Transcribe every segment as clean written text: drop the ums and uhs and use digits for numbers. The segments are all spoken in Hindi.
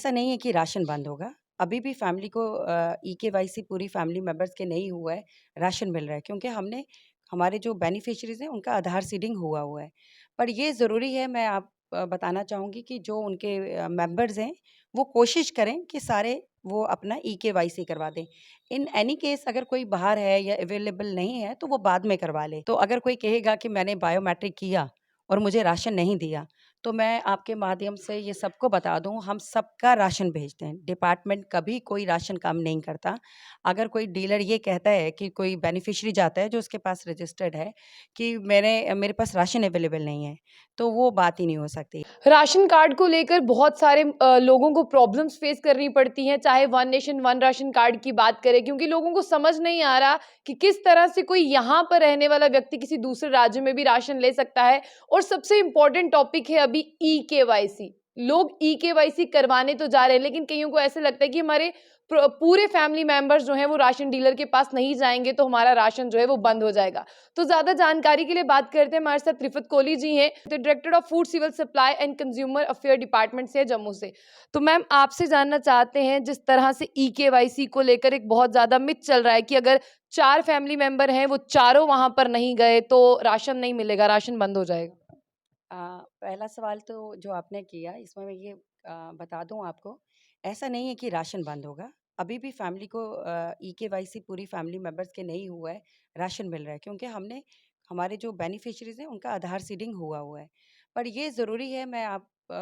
ऐसा नहीं है कि राशन बंद होगा। अभी भी फैमिली को ई-केवाईसी पूरी फैमिली मेंबर्स के नहीं हुआ है, राशन मिल रहा है क्योंकि हमने हमारे जो बेनिफिशियरीज़ हैं उनका आधार सीडिंग हुआ है। पर ये ज़रूरी है मैं बताना चाहूँगी कि जो उनके मेंबर्स हैं, वो कोशिश करें कि सारे वो अपना ई-केवाईसी करवा दें। इन एनी केस अगर कोई बाहर है या अवेलेबल नहीं है, तो वो बाद में करवा ले। तो अगर कोई कहेगा कि मैंने बायोमेट्रिक किया और मुझे राशन नहीं दिया, तो मैं आपके माध्यम से ये सबको बता दूँ, हम सबका राशन भेजते हैं। डिपार्टमेंट कभी कोई राशन कम नहीं करता। अगर कोई डीलर ये कहता है कि कोई बेनिफिशियरी जाता है जो उसके पास रजिस्टर्ड है कि मेरे पास राशन अवेलेबल नहीं है, तो वो बात ही नहीं हो सकती। राशन कार्ड को लेकर बहुत सारे लोगों को प्रॉब्लम्स फेस करनी पड़ती हैं, चाहे one nation one ration card की बात करें, क्योंकि लोगों को समझ नहीं आ रहा कि किस तरह से कोई यहाँ पर रहने वाला व्यक्ति किसी दूसरे राज्य में भी राशन ले सकता है। और सबसे इम्पोर्टेंट टॉपिक है अभी ई-केवाईसी। लोग ई-केवाईसी करवाने तो जा रहे हैं, लेकिन कईयों को ऐसे लगता है कि हमारे पूरे फैमिली मेंबर्स जो हैं वो राशन डीलर के पास नहीं जाएंगे तो हमारा राशन जो है वो बंद हो जाएगा। तो ज्यादा जानकारी के लिए बात करते हैं, हमारे साथ रिफत कोहली जी हैं, तो director of food civil supply and consumer affair department से जम्मू से। तो मैम आपसे जानना चाहते हैं, जिस तरह से ई-केवाईसी को लेकर एक बहुत ज्यादा मिथ चल रहा है कि अगर 4 फैमिली मेंबर हैं वो चारों वहां पर नहीं गए तो राशन नहीं मिलेगा, राशन बंद हो जाएगा। पहला सवाल तो जो आपने किया इसमें मैं ये बता दूं आपको, ऐसा नहीं है कि राशन बंद होगा। अभी भी फैमिली को ई-केवाईसी पूरी फैमिली मेंबर्स के नहीं हुआ है, राशन मिल रहा है क्योंकि हमने हमारे जो बेनिफिशियरीज़ हैं उनका आधार सीडिंग हुआ है। पर ये ज़रूरी है मैं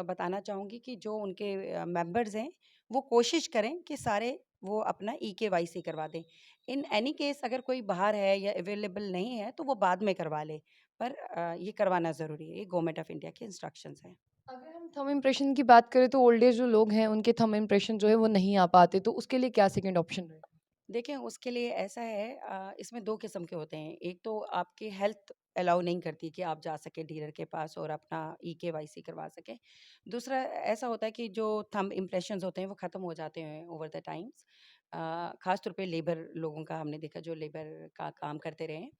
बताना चाहूँगी कि जो उनके मेंबर्स हैं, वो कोशिश करें कि सारे वो अपना ई-केवाईसी करवा दें। इन एनी केस अगर कोई बाहर है या अवेलेबल नहीं है, तो वो बाद में करवा ले। पर ये करवाना ज़रूरी है, ये गवर्नमेंट ऑफ इंडिया के इंस्ट्रक्शंस हैं। अगर हम थंब इम्प्रेशन की बात करें तो ओल्ड एज जो लोग हैं उनके थंब इम्प्रेशन जो है वो नहीं आ पाते, तो उसके लिए क्या सेकंड ऑप्शन रहेगा? देखिए, उसके लिए ऐसा है इसमें 2 किस्म के होते हैं। एक तो आपकी हेल्थ अलाउ नहीं करती कि आप जा सकें डीलर के पास और अपना ई-केवाईसी करवा सकें। दूसरा ऐसा होता है कि जो थंब इम्प्रेशंस होते हैं, वो ख़त्म हो जाते हैं ओवर द टाइम्स। ख़ास तौर पे लेबर लोगों का हमने देखा जो लेबर का काम करते रहे हैं।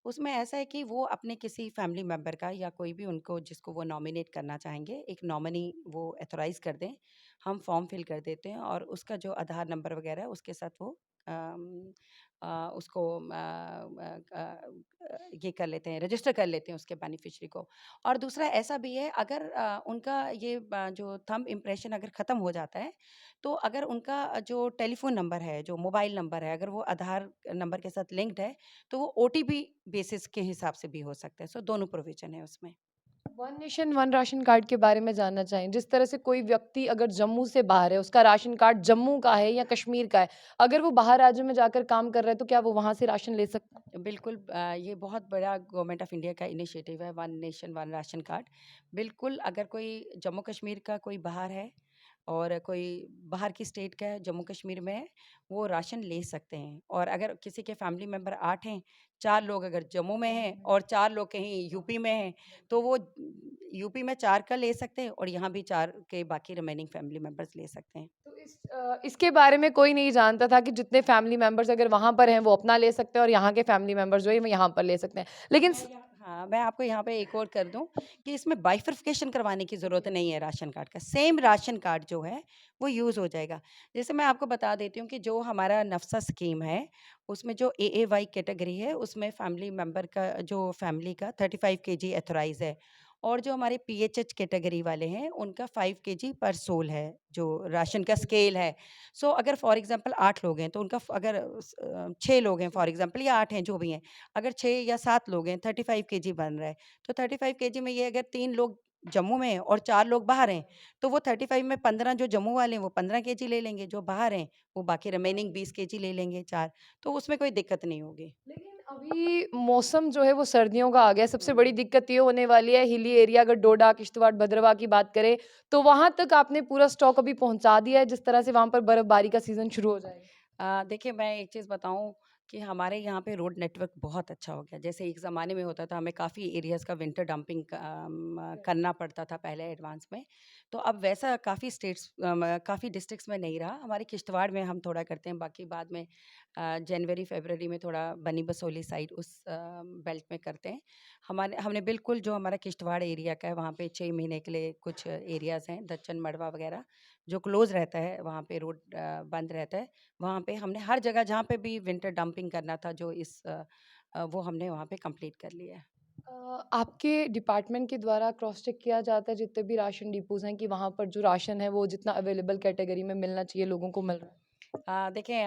उसमें ऐसा है कि वो अपने किसी फैमिली मेंबर का या कोई भी उनको जिसको वो नॉमिनेट करना चाहेंगे, एक नॉमिनी वो ऑथराइज़ कर दें। हम फॉर्म फिल कर देते हैं और उसका जो आधार नंबर वग़ैरह है उसके साथ वो अम, उसको ये कर लेते हैं, रजिस्टर कर लेते हैं उसके बेनिफिशियरी को। और दूसरा ऐसा भी है अगर उनका ये जो थंब इम्प्रेशन अगर ख़त्म हो जाता है, तो अगर उनका जो टेलीफ़ोन नंबर है, जो मोबाइल नंबर है, अगर वो आधार नंबर के साथ लिंक्ड है, तो वो ओटीपी बेसिस के हिसाब से भी हो सकता है। सो दोनों प्रोविज़न है उसमें। One nation one ration card के बारे में जानना चाहें, जिस तरह से कोई व्यक्ति अगर जम्मू से बाहर है, उसका राशन कार्ड जम्मू का है या कश्मीर का है, अगर वो बाहर राज्य में जाकर काम कर रहा है तो क्या वो वहां से राशन ले सकता है? बिल्कुल ये बहुत बड़ा गवर्नमेंट ऑफ इंडिया का इनिशिएटिव है one nation one ration card. बिल्कुल अगर कोई जम्मू कश्मीर का कोई बाहर है और कोई बाहर की स्टेट का है, जम्मू कश्मीर में है, वो राशन ले सकते हैं। और अगर किसी के फैमिली मेंबर 8 हैं, 4 लोग अगर जम्मू में हैं और 4 लोग कहीं यूपी में हैं, तो वो यूपी में 4 का ले सकते हैं और यहाँ भी 4 के बाकी रिमेनिंग फैमिली मेंबर्स ले सकते हैं। तो इसके बारे में कोई नहीं जानता था कि जितने फैमिली मेंबर्स अगर वहां पर हैं वो अपना ले सकते हैं और यहाँ के फैमिली मेंबर्स जो है वो यहाँ पर ले सकते हैं, लेकिन हाँ, मैं आपको यहाँ पे एक और कर दूँ कि इसमें बाइफरफिकेशन करवाने की ज़रूरत नहीं है राशन कार्ड का। सेम राशन कार्ड जो है, वो यूज़ हो जाएगा। जैसे मैं आपको बता देती हूँ कि जो हमारा नफसा स्कीम है, उसमें जो एएवाई कैटेगरी है, उसमें फैमिली मेंबर का जो फैमिली का 35 केजी ऑथराइज़ है और जो हमारे पीएचएच कैटेगरी वाले हैं, उनका 5 केजी पर सोल है, जो राशन का स्केल है। सो अगर फॉर एग्ज़ाम्पल 8 लोग हैं, तो उनका 6 लोग हैं फॉर एग्ज़ाम्पल या 8 हैं, जो भी हैं। अगर 6 या 7 लोग हैं, 35 केजी बन रहा है, तो 35 केजी में ये अगर 3 लोग जम्मू में हैं और 4 लोग बाहर हैं, तो वो 35 में 15 जो जम्मू वाले हैं, वो 15 केजी ले लेंगे, जो बाहर हैं, वो बाकी रिमेनिंग 20 केजी ले लेंगे 4, तो उसमें कोई दिक्कत नहीं होगी। लेकिन अभी मौसम जो है वो सर्दियों का आ गया है। सबसे बड़ी हुँ। दिक्कत ये होने वाली है, हिली एरिया अगर डोडा, किश्तवाड़, भद्रवाह की बात करें, तो वहाँ तक आपने पूरा स्टॉक अभी पहुँचा दिया है, जिस तरह से वहाँ पर बर्फ़बारी का सीज़न शुरू हो जाएगा? देखिए मैं एक चीज़ बताऊँ कि हमारे यहाँ पे रोड नेटवर्क बहुत अच्छा हो गया। जैसे एक ज़माने में होता था हमें काफ़ी एरियाज़ का विंटर डंपिंग करना पड़ता था पहले एडवांस में। तो अब वैसा काफ़ी काफ़ी डिस्ट्रिक्ट्स में नहीं रहा। हमारे किश्तवाड़ में हम थोड़ा करते हैं, बाकी बाद में जनवरी, फ़रवरी में थोड़ा बनी बसोली साइड उस बेल्ट में करते हैं। हमने बिल्कुल जो हमारा किश्तवाड़ एरिया का है वहाँ पे 6 महीने के लिए कुछ एरियाज़ हैं, दच्चन, मड़वा वगैरह। जो क्लोज़ रहता है, वहाँ पे रोड बंद रहता है, वहाँ पे हमने हर जगह जहाँ पे भी विंटर डंपिंग करना था जो वो हमने वहाँ पे कंप्लीट कर लिया है। आपके डिपार्टमेंट के द्वारा क्रॉस चेक किया जाता है जितने भी राशन डिपोज़ हैं कि वहाँ पर जो राशन है वो जितना अवेलेबल कैटेगरी में मिलना चाहिए लोगों को मिल रहा है? देखिए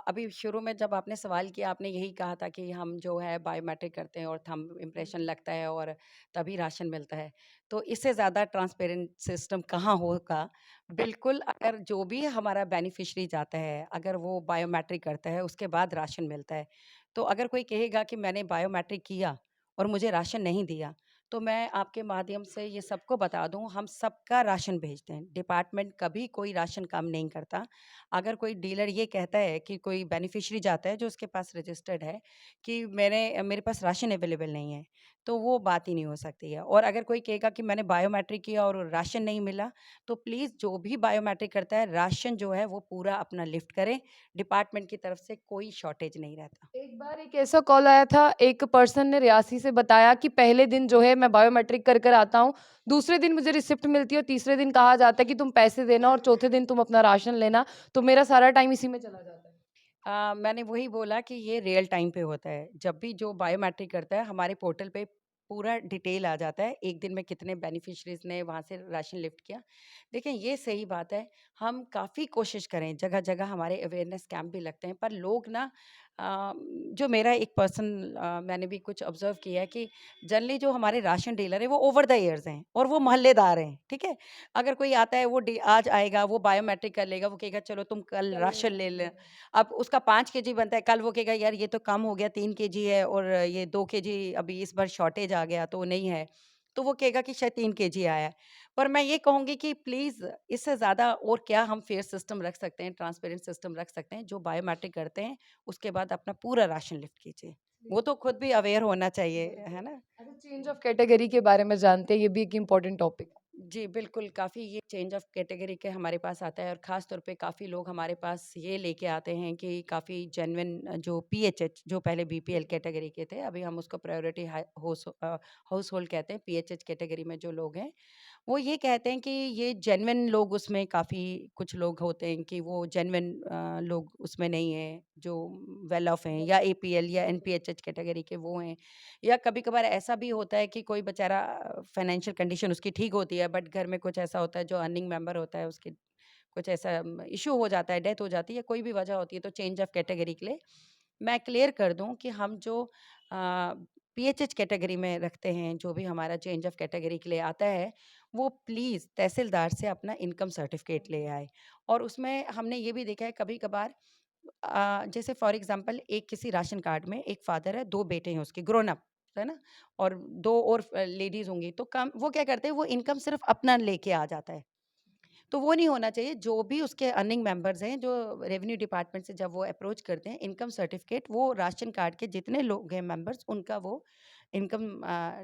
अभी शुरू में जब आपने सवाल किया आपने यही कहा था कि हम जो है बायोमेट्रिक करते हैं और थंब इम्प्रेशन लगता है और तभी राशन मिलता है। तो इससे ज़्यादा ट्रांसपेरेंट सिस्टम कहाँ होगा? बिल्कुल अगर जो भी हमारा बेनिफिशियरी जाता है, अगर वो बायोमेट्रिक करता है उसके बाद राशन मिलता है। तो अगर कोई कहेगा कि मैंने बायोमेट्रिक किया और मुझे राशन नहीं दिया, तो मैं आपके माध्यम से ये सबको बता दूँ हम सबका राशन भेजते हैं। डिपार्टमेंट कभी कोई राशन कम नहीं करता। अगर कोई डीलर ये कहता है कि कोई बेनिफिशियरी जाता है जो उसके पास रजिस्टर्ड है कि मेरे पास राशन अवेलेबल नहीं है, तो वो बात ही नहीं हो सकती है। और अगर कोई कहेगा कि मैंने बायोमेट्रिक किया और राशन नहीं मिला, तो प्लीज़ जो भी बायोमेट्रिक करता है, राशन जो है वो पूरा अपना लिफ्ट करे। डिपार्टमेंट की तरफ से कोई शॉर्टेज नहीं रहता। एक बार एक ऐसा कॉल आया था, एक पर्सन ने रियासी से बताया कि पहले दिन जो है मैं बायोमेट्रिक कर कर आता हूँ, दूसरे दिन मुझे रिसिप्ट मिलती है और तीसरे दिन कहा जाता है कि तुम पैसे देना और चौथे दिन तुम अपना राशन लेना, तो मेरा सारा टाइम इसी में चला जाता है। मैंने वही बोला कि ये रियल टाइम पे होता है। जब भी जो बायोमेट्रिक करता है, हमारे पोर्टल पे पूरा डिटेल आ जाता है, एक दिन में कितने बेनिफिशियरीज़ ने वहाँ से राशन लिफ्ट किया। देखिए, ये सही बात है, हम काफ़ी कोशिश करें, जगह-जगह हमारे अवेयरनेस कैंप भी लगते हैं, पर लोग ना जो मेरा एक मैंने भी कुछ ऑब्ज़र्व किया है कि जनरली जो हमारे राशन डीलर हैं, वो ओवर द ईयर्स हैं और वो मोहल्लेदार हैं, ठीक है? अगर कोई आता है, वो आज आएगा, वो बायोमेट्रिक कर लेगा, वो कहेगा, "चलो, तुम कल कल राशन ले हुँ। लें।" अब उसका 5 केजी बनता है, कल वो कहेगा यार ये तो कम हो गया 3 केजी है और ये 2 केजी अभी इस बार शॉर्टेज आ गया तो नहीं है। तो वो कहेगा कि शायद 3 केजी आया है। पर मैं ये कहूँगी कि प्लीज़ इससे ज़्यादा और क्या हम फेयर सिस्टम रख सकते हैं, ट्रांसपेरेंट सिस्टम रख सकते हैं, जो बायोमेट्रिक करते हैं, उसके बाद अपना पूरा राशन लिफ्ट कीजिए। वो तो खुद भी अवेयर होना चाहिए, बिल्कुल। है ना? अच्छा, चेंज ऑफ कैटेगरी के बारे में जानते हैं, ये भी एक इम्पोर्टेंट टॉपिक है। जी, बिल्कुल, काफ़ी ये चेंज ऑफ कैटेगरी के हमारे पास आता है और ख़ास तौर पे काफ़ी लोग हमारे पास ये लेके आते हैं कि काफ़ी जेन्युइन जो पीएचएच जो पहले बीपीएल कैटेगरी के थे, अभी हम उसको प्रायोरिटी हाउस होल्ड कहते हैं, पीएचएच कैटेगरी में जो लोग हैं, वो ये कहते हैं कि ये जेन्युइन लोग उसमें काफ़ी कुछ लोग होते हैं कि वो जेन्युइन लोग उसमें नहीं हैं, जो वेल ऑफ हैं या एपीएल या एनपीएचएच कैटेगरी के वो हैं। या कभी-कभार ऐसा भी होता है कि कोई बेचारा फाइनेंशियल कंडीशन उसकी ठीक होती है बट घर में कुछ ऐसा होता है जो अर्निंग मेंबर होता है उसके कुछ ऐसा इश्यू हो जाता है, डेथ हो जाती है, कोई भी वजह होती है तो चेंज ऑफ कैटेगरी के लिए मैं क्लियर कर दूँ कि हम जो पीएचएच कैटेगरी में रखते हैं, जो भी हमारा चेंज ऑफ कैटेगरी के लिए आता है, वो प्लीज़ तहसीलदार से अपना इनकम सर्टिफ़िकेट ले आए। और उसमें हमने ये भी देखा है कभी-कभार जैसे फॉर एग्ज़ाम्पल एक किसी राशन कार्ड में एक फ़ादर है, 2 बेटे हैं उसके ग्रोन अप, है ना? और 2 और लेडीज़ होंगी, तो काम वो क्या करते हैं, वो इनकम सिर्फ़ अपना लेके आ जाता है। तो वो नहीं होना चाहिए, जो भी उसके अर्निंग मेंबर्स हैं, जो रेवेन्यू डिपार्टमेंट से जब वो अप्रोच करते हैं, इनकम सर्टिफ़िकेट वो राशन कार्ड के जितने लोग हैं मेंबर्स, उनका वो इनकम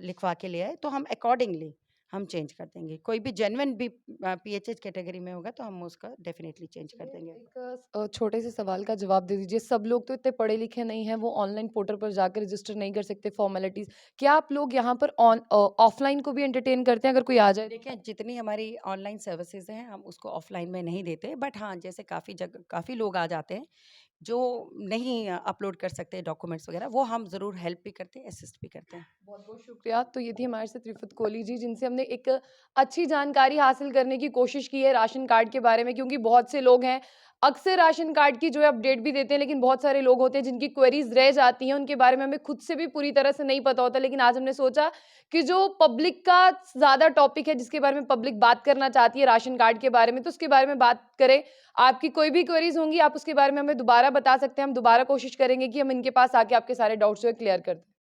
लिखवा के ले आए, तो हम अकॉर्डिंगली हम चेंज कर देंगे। कोई भी जेन्युइन भी पीएचएच कैटेगरी में होगा, तो हम उसका डेफ़िनिटली चेंज कर चलिए, देंगे। एक छोटे से सवाल का जवाब दे दीजिए। सब लोग तो इतने पढ़े-लिखे नहीं हैं, वो ऑनलाइन पोर्टल पर जाकर रजिस्टर नहीं कर सकते फॉर्मेलिटीज़। क्या आप लोग यहाँ पर ऑफलाइन को भी एंटरटेन करते हैं अगर कोई आ जाए तो? देखिए, जितनी हमारी ऑनलाइन सर्विसेज़ हैं, हम उसको ऑफ़लाइन में नहीं देते। बट हाँ, जैसे काफ़ी लोग आ जाते हैं, जो नहीं अपलोड कर सकते डॉक्यूमेंट्स वग़ैरह, वो हम ज़रूर हेल्प भी करते हैं, असिस्ट भी करते हैं। बहुत-बहुत शुक्रिया। तो ये थी हमारे साथ रिफ़त कोहली जी, जिनसे हमने एक अच्छी जानकारी हासिल करने की कोशिश की है राशन कार्ड के बारे में, क्योंकि बहुत से लोग हैं, अक्सर राशन कार्ड की जो है अपडेट भी देते हैं, लेकिन बहुत सारे लोग होते हैं जिनकी क्वेरीज़ रह जाती हैं, उनके बारे में हमें खुद से भी पूरी तरह से नहीं पता होता। लेकिन आज हमने सोचा कि जो पब्लिक का ज़्यादा टॉपिक है, जिसके बारे में पब्लिक बात करना चाहती है राशन कार्ड के बारे में, तो उसके बारे में बात करें। आपकी कोई भी क्वेरीज़ होंगी, आप उसके बारे में हमें दोबारा बता सकते हैं। हम दोबारा कोशिश करेंगे कि हम इनके पास आके आपके सारे डाउट्स जो है क्लियर कर दें।